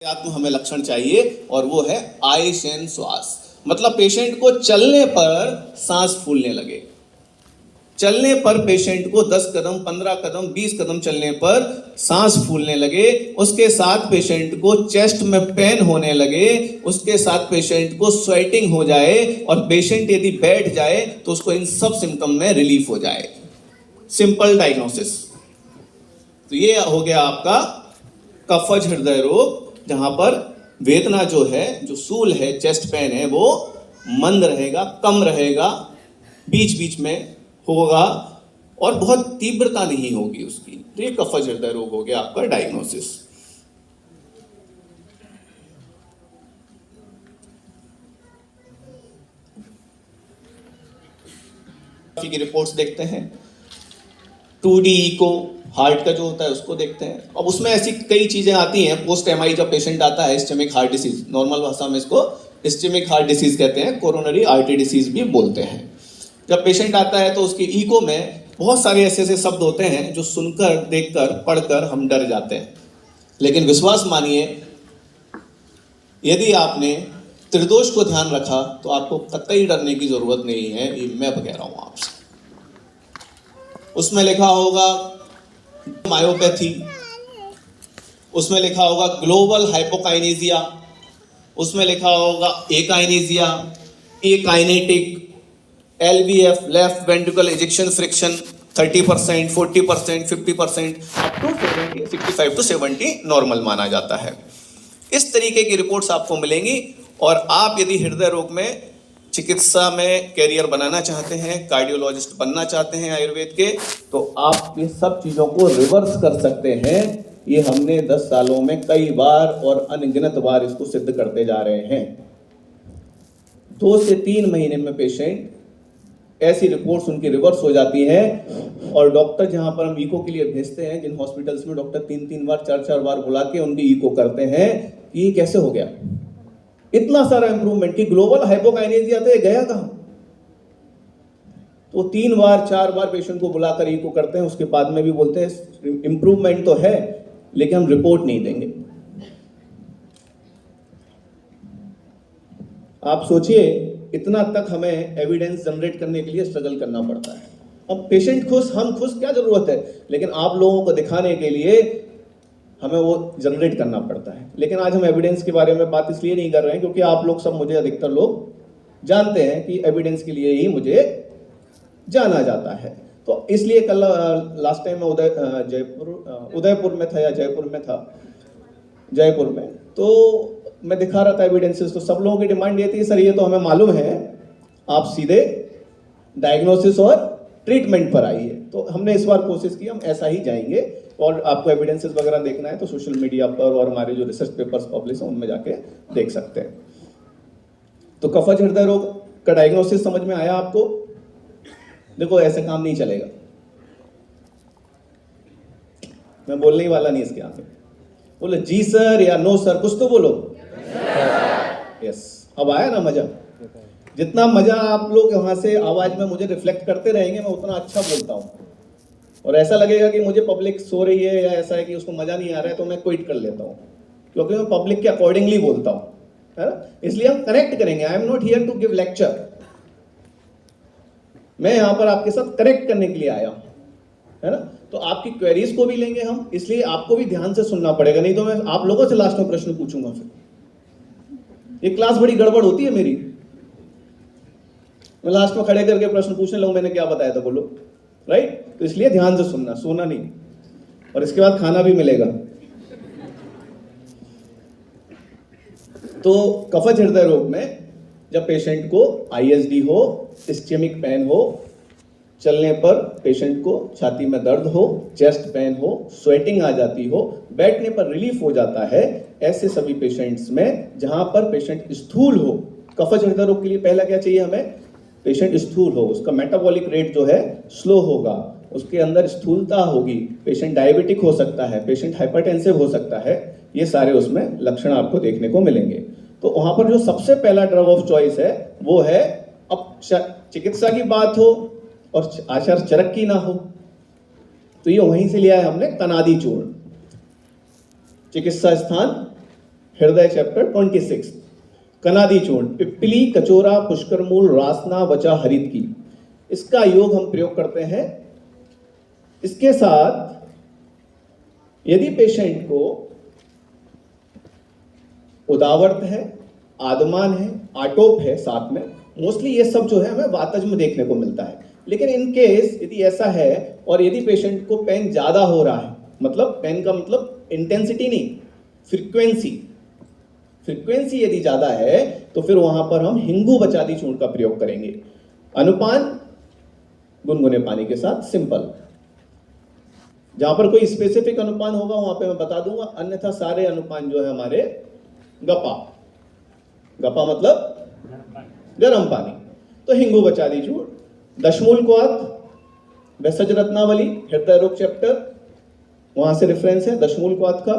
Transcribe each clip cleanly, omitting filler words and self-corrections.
हमें लक्षण चाहिए और वो है आयशन श्वास। मतलब पेशेंट को चलने पर सांस फूलने लगे। चलने पर पेशेंट को 10 कदम 15 कदम 20 कदम चलने पर सांस फूलने लगे। उसके साथ पेशेंट को चेस्ट में पेन होने लगे। उसके साथ पेशेंट को स्वेटिंग हो जाए और पेशेंट यदि बैठ जाए तो उसको इन सब सिम्टम में रिलीफ हो जाए। Simple diagnosis. तो ये हो गया आपका कफज हृदय रोग, जहां पर वेदना जो है, जो सूल है, चेस्ट पेन है, वो मंद रहेगा, कम रहेगा, बीच बीच में होगा और बहुत तीव्रता नहीं होगी उसकी। तो ये कफज हृदय रोग हो गया आपका डायग्नोसिस। की रिपोर्ट्स देखते हैं, 2D इको हार्ट का जो होता है उसको देखते हैं। अब उसमें ऐसी कई चीजें आती हैं। पोस्ट एमआई जब पेशेंट आता है, इस्चेमिक हार्ट डिसीज, नॉर्मल भाषा में इसको इस्चेमिक हार्ट डिसीज कहते हैं, कोरोनरी आर्टरी डिसीज भी बोलते हैं। जब पेशेंट आता है तो उसकी इको में बहुत सारे ऐसे ऐसे शब्द होते हैं जो सुनकर, देखकर, पढ़कर हम डर जाते हैं। लेकिन विश्वास मानिए, यदि आपने त्रिदोष को ध्यान रखा तो आपको कतई डरने की जरूरत नहीं है। ये मैं कह रहा हूं आपसे। उसमें लिखा होगा मायोपैथी, उसमें लिखा होगा ग्लोबल हाइपोकाइनेसिया, उसमें लिखा होगा akinesia, akinetic, LVF left ventricle ejection friction 30%, 40%, 50%, up to 65 to 70 normal माना जाता है। इस तरीके की रिपोर्ट्स आपको मिलेंगी। और आप यदि हृदय रोग में चिकित्सा में कैरियर बनाना चाहते हैं, कार्डियोलॉजिस्ट बनना चाहते हैं आयुर्वेद के, तो आप ये सब चीज़ों को रिवर्स कर सकते हैं। ये हमने 10 सालों में कई बार और अनगिनत बार इसको सिद्ध करते जा रहे हैं। 2 से 3 महीने में पेशेंट ऐसी रिपोर्ट्स उनकी रिवर्स हो जाती हैं। और डॉक्टर जहां पर हम इको के लिए भेजते हैं, जिन हॉस्पिटल्स में डॉक्टर 3-3 बार 4-4 बार बुला के उनकी इको करते हैं कि ये कैसे हो गया, इतना सारा इंप्रूवमेंट की ग्लोबल हाइपोकाइनेसिया तो ये गया कहां। तो 3 बार 4 बार पेशेंट को बुलाकर इको करते हैं, उसके बाद में भी बोलते हैं इंप्रूवमेंट तो है लेकिन हम रिपोर्ट नहीं देंगे। आप सोचिए, इतना तक हमें एविडेंस जनरेट करने के लिए स्ट्रगल करना पड़ता है। अब पेशेंट खुश, हम खुश, क्या जरूरत है, लेकिन आप लोगों को दिखाने के लिए हमें वो जनरेट करना पड़ता है। लेकिन आज हम एविडेंस के बारे में बात इसलिए नहीं कर रहे हैं क्योंकि आप लोग सब, मुझे अधिकतर लोग जानते हैं कि एविडेंस के लिए ही मुझे जाना जाता है। तो इसलिए कल लास्ट टाइम मैं उदयपुर में था या जयपुर में था, जयपुर में, तो मैं दिखा रहा था एविडेंसेस। तो सब लोगों की डिमांड ये थी, सर ये तो हमें मालूम है, आप सीधे डायग्नोसिस और ट्रीटमेंट पर आइए। तो हमने इस बार कोशिश की, हम ऐसा ही जाएंगे। और आपको एविडेंसेस वगैरह देखना है तो सोशल मीडिया पर और हमारे जो रिसर्च पेपर्स पब्लिश हैं उनमें जाके देख सकते हैं। तो कफज हृदय रोग का डायग्नोसिस समझ में आया आपको? देखो, ऐसे काम नहीं चलेगा, मैं बोलने ही वाला नहीं इसके आगे। बोलो जी सर या नो सर, कुछ तो बोलो। यस, अब आया ना मजा? जितना मजा आप लोग वहां से आवाज में मुझे रिफ्लेक्ट करते रहेंगे, मैं उतना अच्छा बोलता हूं। और ऐसा लगेगा कि मुझे पब्लिक सो रही है या ऐसा है कि उसको मजा नहीं आ रहा है, तो मैं क्विट कर लेता हूं, क्योंकि मैं पब्लिक के अकॉर्डिंगली बोलता हूं, है ना। इसलिए हम कनेक्ट करेंगे। I am not here to give lecture, मैं यहां पर आपके साथ कनेक्ट करने के लिए आया हूं, है ना। तो आपकी क्वेरीज को भी लेंगे हम, इसलिए आपको भी ध्यान से सुनना पड़ेगा, नहीं तो मैं आप लोगों से लास्ट में प्रश्न पूछूंगा। फिर ये क्लास बड़ी गड़बड़ होती है मेरी, मैं लास्ट में खड़े करके प्रश्न पूछने लगूं मैंने क्या बताया था, बोलो, राइट। तो इसलिए ध्यान से सुनना, सोना नहीं। और इसके बाद खाना भी मिलेगा। तो कफज हृदय रोग में जब पेशेंट को ISD हो, इस्चेमिक पेन हो, चलने पर पेशेंट को छाती में दर्द हो, चेस्ट पेन हो, स्वेटिंग आ जाती हो, बैठने पर रिलीफ हो जाता है, ऐसे सभी पेशेंट्स में जहां पर पेशेंट स्थूल हो। कफज हृदय रोग के लिए पहला क्या चाहिए हमें? पेशेंट स्थूल हो, उसका मेटाबॉलिक रेट जो है स्लो होगा, उसके अंदर स्थूलता होगी, पेशेंट डायबिटिक हो सकता है, पेशेंट हाइपरटेंसिव हो सकता है। ये सारे उसमें लक्षण आपको देखने को मिलेंगे। तो वहां पर जो सबसे पहला ड्रग ऑफ चॉइस है वो है, अब चिकित्सा की बात हो और आचार चरक की ना हो, तो ये वहीं से लिया है हमने, कनादी चूर्ण। चिकित्सा स्थान हृदय चैप्टर 26, कनादि चूर्ण, पिप्पली, कचोरा, पुष्कर मूल, रासना, वचा, हरित की, इसका योग हम प्रयोग करते हैं। इसके साथ यदि पेशेंट को उदावर्त है, आदमान है, आटोप है साथ में, मोस्टली ये सब जो है हमें वातज में देखने को मिलता है। लेकिन इन केस यदि ऐसा है और यदि पेशेंट को पेन ज्यादा हो रहा है, मतलब पेन का मतलब इंटेंसिटी नहीं, फ्रीक्वेंसी यदि ज्यादा है तो फिर वहां पर हम हिंगू बचादी चूर्ण का प्रयोग करेंगे। अनुपान गुनगुने पानी के साथ, सिंपल। जहां पर कोई स्पेसिफिक अनुपान होगा वहां पे मैं बता दूंगा, अन्यथा सारे अनुपान जो है हमारे गपा मतलब गर्म पानी। तो हिंगू बचादी चूर्ण, दशमूल क्वाथ, भेषज रत्नावली, हृदय रोग चैप्टर, वहां से रेफरेंस है दशमूल क्वाथ का।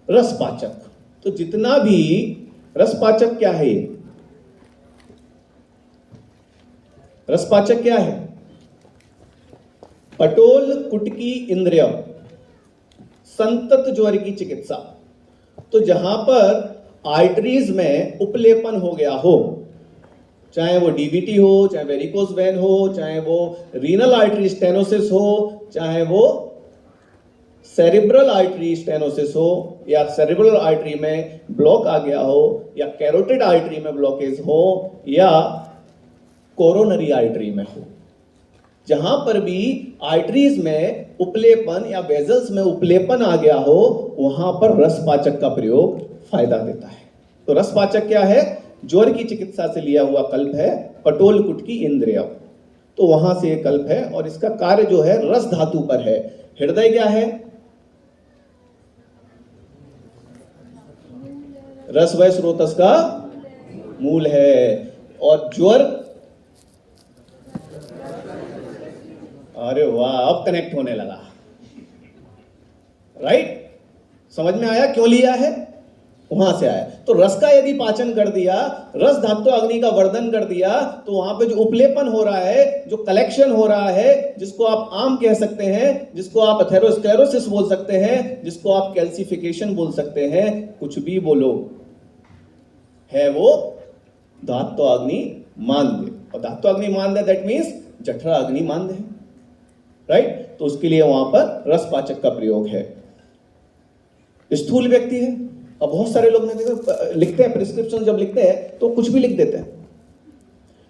रसपाचक, तो जितना भी रसपाचक क्या है, रसपाचक क्या है? पटोल कुटकी इंद्रिय, संतत ज्वर की चिकित्सा। तो जहां पर आर्टरीज में उपलेपन हो गया हो, चाहे वो डीवीटी हो, चाहे वेरिकोस वेन हो, चाहे वो रीनल आर्टरी स्टेनोसिस हो, चाहे वो सेरिब्रल आर्टरी स्टेनोसिस हो, या सेरिब्रल आर्टरी में ब्लॉक आ गया हो, या कैरोटिड आर्टरी में ब्लॉकेज हो, या कोरोनरी आर्टरी में हो, जहां पर भी आर्टरीज में उपलेपन या वेजल्स में उपलेपन आ गया हो, वहां पर रसपाचक का प्रयोग फायदा देता है। तो रसपाचक क्या है? ज्वर की चिकित्सा से लिया हुआ कल्प है, पटोल कुटकी इंद्रिय, तो वहां से यह कल्प है और इसका कार्य जो है रस धातु पर है। हृदय क्या है? रस व स्रोतस का मूल है। और ज्वर, अरे वाह, अब कनेक्ट होने लगा, राइट? समझ में आया क्यों लिया है? वहां से आया। तो रस का यदि पाचन कर दिया, रस धातु अग्नि का वर्धन कर दिया, तो वहां पे जो उपलेपन हो रहा है, जो कलेक्शन हो रहा है, जिसको आप आम कह सकते हैं, जिसको आप एथेरोस्क्लेरोसिस बोल सकते हैं, जिसको आप कैल्सिफिकेशन बोल सकते हैं, कुछ भी बोलो, है वो धात्व अग्नि मांद्य। और धात्व अग्नि मांद्य दैट मीन्स जठरा अग्नि मांद्य है, राइट? तो उसके लिए वहां पर रसपाचक का प्रयोग है। स्थूल व्यक्ति है, अब बहुत सारे लोग ने देखा लिखते हैं प्रिस्क्रिप्शन, जब लिखते हैं तो कुछ भी लिख देते हैं।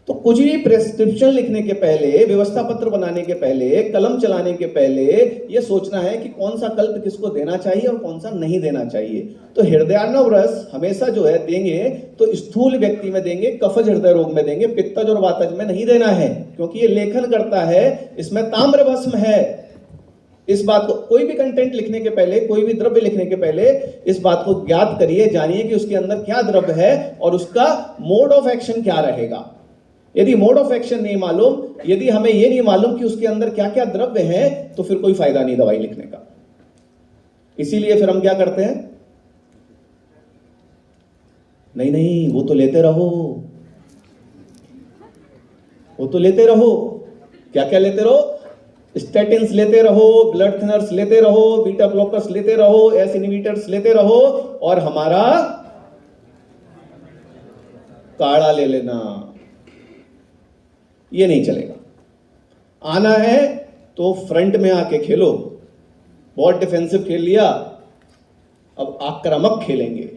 तो कुछ भी प्रिस्क्रिप्शन लिखने के पहले, व्यवस्था पत्र बनाने के पहले, कलम चलाने के पहले यह सोचना है कि कौन सा कल्प किसको देना चाहिए और कौन सा नहीं देना चाहिए। तो हृदयार्णव रस हमेशा जो है देंगे तो स्थूल व्यक्ति में देंगे, कफज हृदय रोग में देंगे, पित्तज और वातज में नहीं देना है, क्योंकि ये लेखन करता है, इसमें ताम्र भस्म है। इस बात को, कोई भी कंटेंट लिखने के पहले, कोई भी द्रव्य लिखने के पहले इस बात को ज्ञात करिए, जानिए कि उसके अंदर क्या द्रव्य है और उसका मोड ऑफ एक्शन क्या रहेगा। यदि मोड ऑफ एक्शन नहीं मालूम, यदि हमें यह नहीं मालूम कि उसके अंदर क्या क्या द्रव्य है, तो फिर कोई फायदा नहीं दवाई लिखने का। इसीलिए फिर हम क्या करते हैं, नहीं वो तो लेते रहो, वो तो लेते रहो, क्या क्या लेते रहो, स्टैटिन्स लेते रहो, ब्लड थिनर्स लेते रहो, बीटा ब्लॉकर्स लेते रहो, एस इनहिबिटर्स लेते रहो, और हमारा काढ़ा ले लेना, ये नहीं चलेगा। आना है तो फ्रंट में आके खेलो, बहुत डिफेंसिव खेल लिया, अब आक्रामक खेलेंगे,